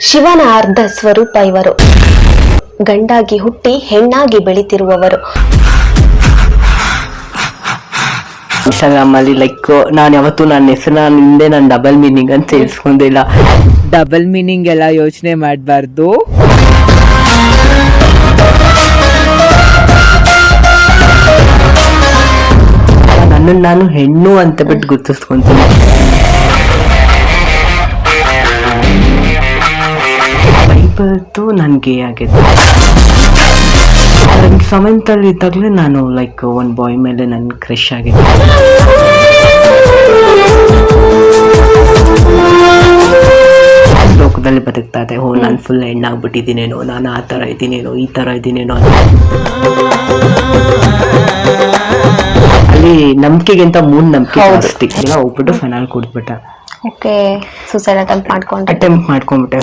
ಶಿವನ ಅರ್ಧ ಸ್ವರೂಪ ಇವರು. ಗಂಡಾಗಿ ಹುಟ್ಟಿ ಹೆಣ್ಣಾಗಿ ಬೆಳಿತಿರುವವರು. ಇನ್ಸ್ಟಾಗ್ರಾಮ್ ಅಲ್ಲಿ ಲೈಕ್ ನಾನು ಯಾವತ್ತು ನನ್ನ ಹೆಸರನ್ನ ಹಿಂದೆ ನಾನು ಡಬಲ್ ಮೀನಿಂಗ್ ಅಂತ ಸೇರಿಸ್ಕೊಂಡಿಲ್ಲ. ಡಬಲ್ ಮೀನಿಂಗ್ ಎಲ್ಲ ಯೋಚನೆ ಮಾಡಬಾರ್ದು. ನನ್ನನ್ನು ನಾನು ಹೆಣ್ಣು ಅಂತ ಬಿಟ್ಟು ಗುರ್ತಿಸ್ಕೊಂತೀನಿ. ಬೈಬಲ್ತು ನಾನು ಗೇ ಆಗಿದ್ದೆ. ಸೆವೆಂತ್ ಅಲ್ಲಿ ಇದ್ದಾಗಲೇ ನಾನು ಲೈಕ್ ಒಂದು ಬಾಯ್ ಮೇಲೆ ನನ್ನ ಕ್ರಶ್ ಆಗಿದ್ದೆ. ಲೋಕದಲ್ಲಿ ಬದುಕ್ತಾ ಇದೆ, ನಾನು ಫುಲ್ ಹೆಣ್ಣಾಗ್ಬಿಟ್ಟಿದ್ದೀನೇನೋ, ನಾನು ಆ ಥರ ಇದ್ದೀನೇನೋ, ಈ ಥರ ಇದ್ದೀನೇನೋ ಅಂತ. ಅಲ್ಲಿ ನಂಬಿಕೆಗಿಂತ ಮೂಢನಂಬಿಕೆ ಜಾಸ್ತಿ. ಎಲ್ಲ ಹೋಗ್ಬಿಟ್ಟು ಫೈನಲ್ ಕೊಡ್ಬಿಟ್ಟೆ. Okay, suicide attempt attempt ಮಾಡ್ಕೊಂಡ್ಬಿಟ್ಟೆ.